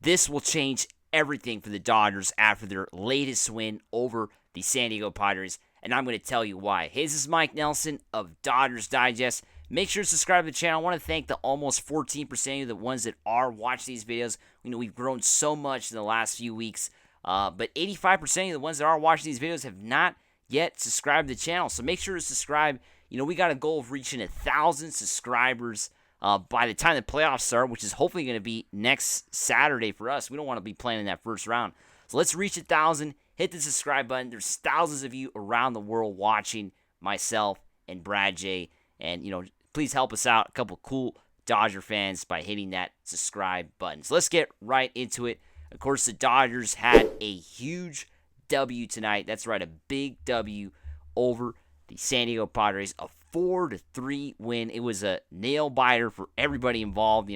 This will change everything for the Dodgers after their latest win over the San Diego Padres, and I'm going to tell you why. Hey, this is Mike Nelson of Dodgers Digest. Make sure to subscribe to the channel. I want to thank the almost 14% of you, the ones that are watching these videos. We've grown so much in the last few weeks, but 85% of the ones that are watching these videos have not yet subscribed to the channel. So make sure to subscribe. We got a goal of reaching 1,000 subscribers by the time the playoffs start, which is hopefully going to be next Saturday for us. We don't want to be playing in that first round. So let's reach 1,000. Hit the subscribe button. There's thousands of you around the world watching myself and Brad J. And, please help us out, a couple cool Dodger fans, by hitting that subscribe button. So let's get right into it. Of course, the Dodgers had a huge W tonight. That's right, a big W over the San Diego Padres, a 4-3 win. It was a nail-biter for everybody involved.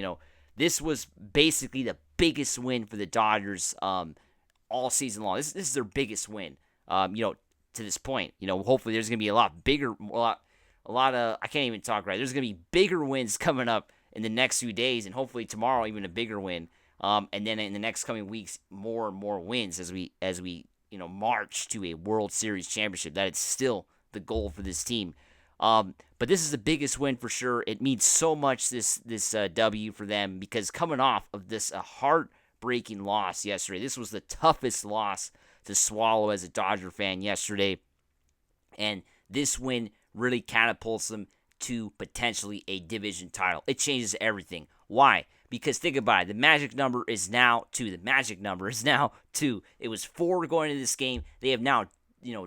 This was basically the biggest win for the Dodgers all season long. This is their biggest win, to this point. Hopefully there's going to be a lot bigger, a lot of, I can't even talk right. There's going to be bigger wins coming up in the next few days, and hopefully tomorrow even a bigger win. And then in the next coming weeks, more and more wins as we march to a World Series championship. That is still the goal for this team. But this is the biggest win for sure. It means so much, this W for them, because coming off of this heartbreaking loss yesterday, this was the toughest loss to swallow as a Dodger fan yesterday, and this win really catapults them to potentially a division title. It changes everything. Why? Because think about it. The magic number is now 2. The magic number is now 2. It was 4 going into this game. They have now,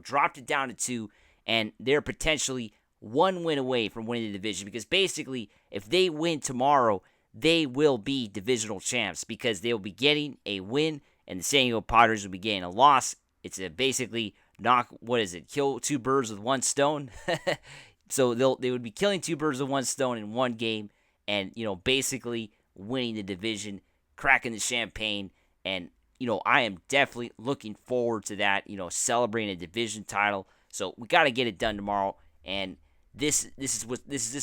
dropped it down to 2, and they're potentially 1 win away from winning the division, because basically if they win tomorrow, they will be divisional champs, because they will be getting a win and the San Diego Padres will be getting a loss. It's basically kill 2 birds with 1 stone. So they would be killing 2 birds with 1 stone in one game, and basically winning the division, cracking the champagne, and I am definitely looking forward to that. Celebrating a division title. So we got to get it done tomorrow, and this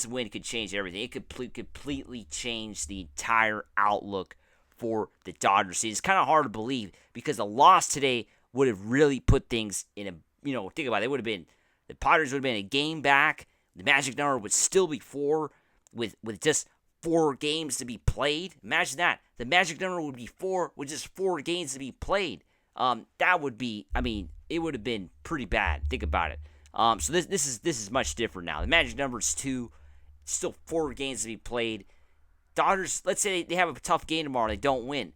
win could change everything. It could completely change the entire outlook for the Dodgers season. It's kind of hard to believe, because a loss today would have really put things in a, think about it. The Padres would have been a game back. The magic number would still be 4 with just 4 games to be played. Imagine that. The magic number would be 4 with just 4 games to be played. That would be, it would have been pretty bad. Think about it. So this is much different now. The magic number is 2. Still 4 games to be played. Dodgers, let's say they have a tough game tomorrow. They don't win.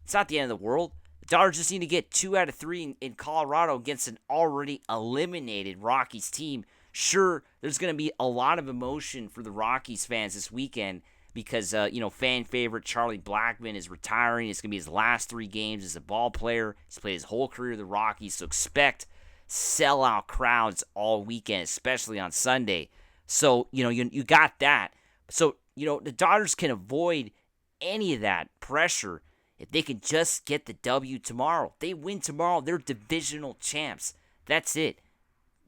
It's not the end of the world. The Dodgers just need to get 2 out of 3 in Colorado against an already eliminated Rockies team. Sure, there's going to be a lot of emotion for the Rockies fans this weekend, because, fan favorite Charlie Blackmon is retiring. It's going to be his last 3 games as a ball player. He's played his whole career with the Rockies, so expect sellout crowds all weekend, especially on Sunday. So, you got that. So, the Dodgers can avoid any of that pressure if they can just get the W tomorrow. If they win tomorrow, they're divisional champs. That's it.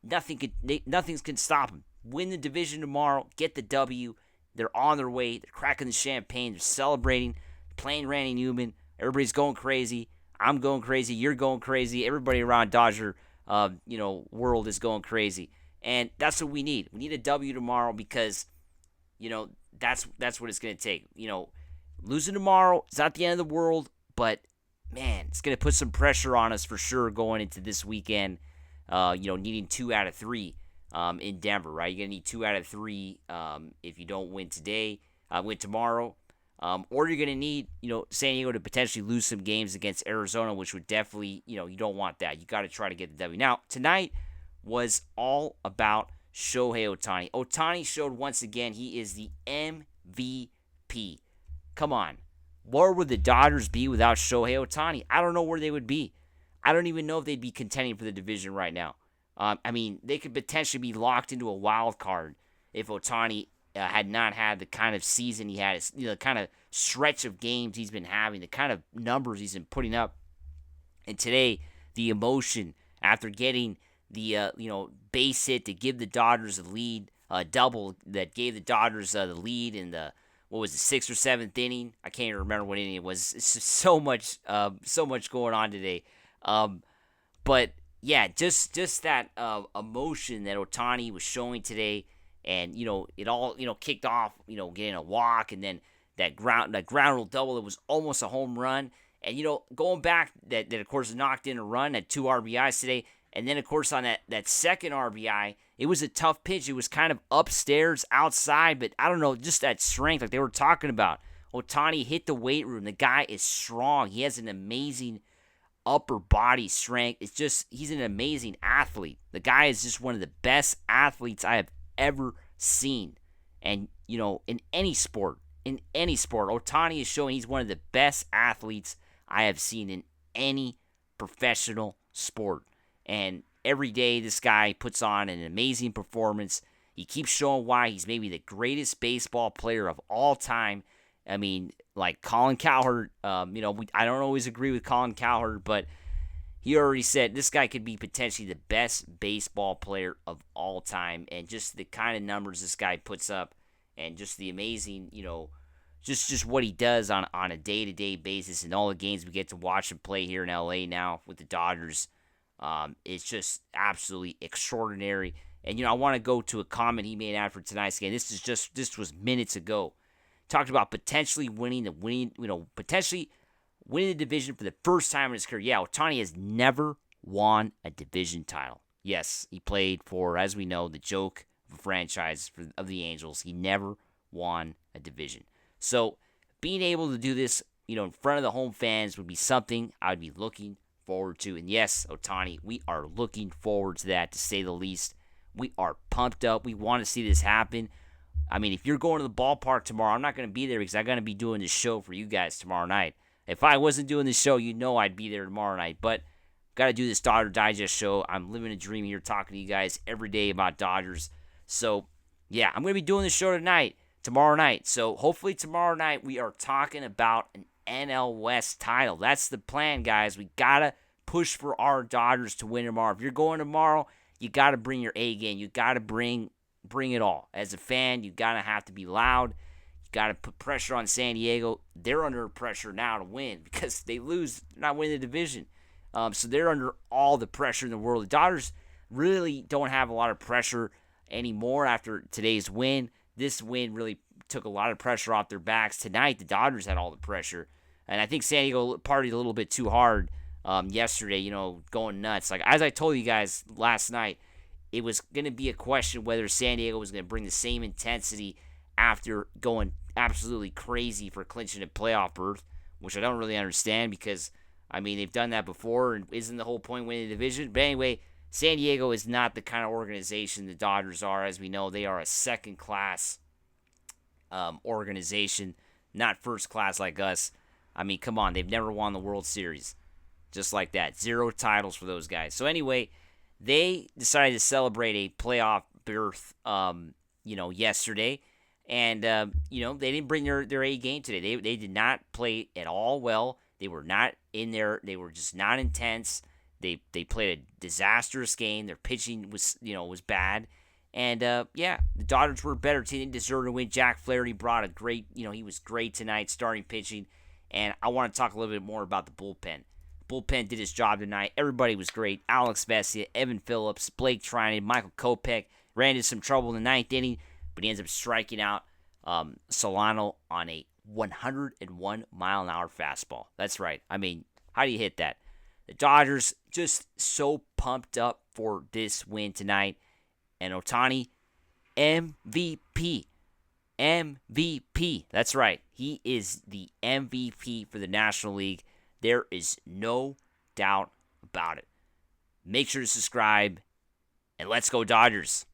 Nothing can stop them. Win the division tomorrow, get the W. They're on their way. They're cracking the champagne. They're celebrating, playing Randy Newman. Everybody's going crazy. I'm going crazy. You're going crazy. Everybody around Dodger, world is going crazy. And that's what we need. We need a W tomorrow, because, that's what it's going to take. Losing tomorrow is not the end of the world, but, man, it's going to put some pressure on us for sure going into this weekend. Needing 2 out of 3 in Denver, right? You're going to need 2 out of 3 if you don't win tomorrow. Or you're going to need, San Diego to potentially lose some games against Arizona, which would definitely, you don't want that. You got to try to get the W. Now, tonight was all about Shohei Ohtani. Ohtani showed once again he is the MVP. Come on. Where would the Dodgers be without Shohei Ohtani? I don't know where they would be. I don't even know if they'd be contending for the division right now. They could potentially be locked into a wild card if Ohtani had not had the kind of season he had, the kind of stretch of games he's been having, the kind of numbers he's been putting up. And today, the emotion after getting the base hit to give the Dodgers the lead, double that gave the Dodgers the lead in the what was it, 6th or 7th inning? I can't even remember what inning it was. It's just so much going on today. But yeah, just that emotion that Ohtani was showing today, and it all kicked off, getting a walk, and then that ground rule double that was almost a home run, and going back that of course knocked in a run at 2 RBIs today, and then of course on that second RBI, it was a tough pitch. It was kind of upstairs, outside, but I don't know, just that strength like they were talking about. Ohtani hit the weight room. The guy is strong. He has an amazing upper body strength. It's just, he's an amazing athlete. The guy is just one of the best athletes I have ever seen. And, in any sport, Ohtani is showing he's one of the best athletes I have seen in any professional sport. And every day this guy puts on an amazing performance. He keeps showing why he's maybe the greatest baseball player of all time. I mean, like Colin Cowherd, I don't always agree with Colin Cowherd, but he already said this guy could be potentially the best baseball player of all time. And just the kind of numbers this guy puts up, and just the amazing, just what he does on a day-to-day basis, and all the games we get to watch him play here in LA now with the Dodgers. It's just absolutely extraordinary. And, I want to go to a comment he made after tonight's game. This was minutes ago. Talked about potentially winning the division for the first time in his career. Yeah, Ohtani has never won a division title. Yes, he played for, as we know, the joke of a franchise of the Angels. He never won a division. So being able to do this, in front of the home fans would be something I'd be looking forward to. And yes, Ohtani, we are looking forward to that, to say the least. We are pumped up. We want to see this happen. I mean, if you're going to the ballpark tomorrow, I'm not going to be there because I'm going to be doing this show for you guys tomorrow night. If I wasn't doing this show, I'd be there tomorrow night. But got to do this Dodger Digest show. I'm living a dream here, talking to you guys every day about Dodgers. So, yeah, I'm going to be doing this show tomorrow night. So, hopefully tomorrow night we are talking about an NL West title. That's the plan, guys. We got to push for our Dodgers to win tomorrow. If you're going tomorrow, you got to bring your A game. You got to bring it all. As a fan, you got to have to be loud. You got to put pressure on San Diego. They're under pressure now to win because they lose, they're not winning the division. So they're under all the pressure in the world. The Dodgers really don't have a lot of pressure anymore after today's win. This win really took a lot of pressure off their backs. Tonight, the Dodgers had all the pressure. And I think San Diego partied a little bit too hard yesterday, going nuts. Like, as I told you guys last night, it was going to be a question whether San Diego was going to bring the same intensity after going absolutely crazy for clinching a playoff berth, which I don't really understand because, they've done that before, and isn't the whole point winning the division? But anyway, San Diego is not the kind of organization the Dodgers are. As we know, they are a second-class organization, not first class like us. Come on, they've never won the World Series. Just like that. 0 titles for those guys. So anyway, they decided to celebrate a playoff berth, yesterday. And, they didn't bring their A game today. They did not play at all well. They were not in there. They were just not intense. They played a disastrous game. Their pitching was bad. And, the Dodgers were a better team. They deserved to win. Jack Flaherty brought a great, he was great tonight, starting pitching. And I want to talk a little bit more about the bullpen. Bullpen did his job tonight. Everybody was great. Alex Vesia, Evan Phillips, Blake Trinan, Michael Kopech ran into some trouble in the 9th inning, but he ends up striking out Solano on a 101-mile-an-hour fastball. That's right. How do you hit that? The Dodgers just so pumped up for this win tonight. And Ohtani, MVP. MVP. That's right. He is the MVP for the National League. There is no doubt about it. Make sure to subscribe, and let's go Dodgers.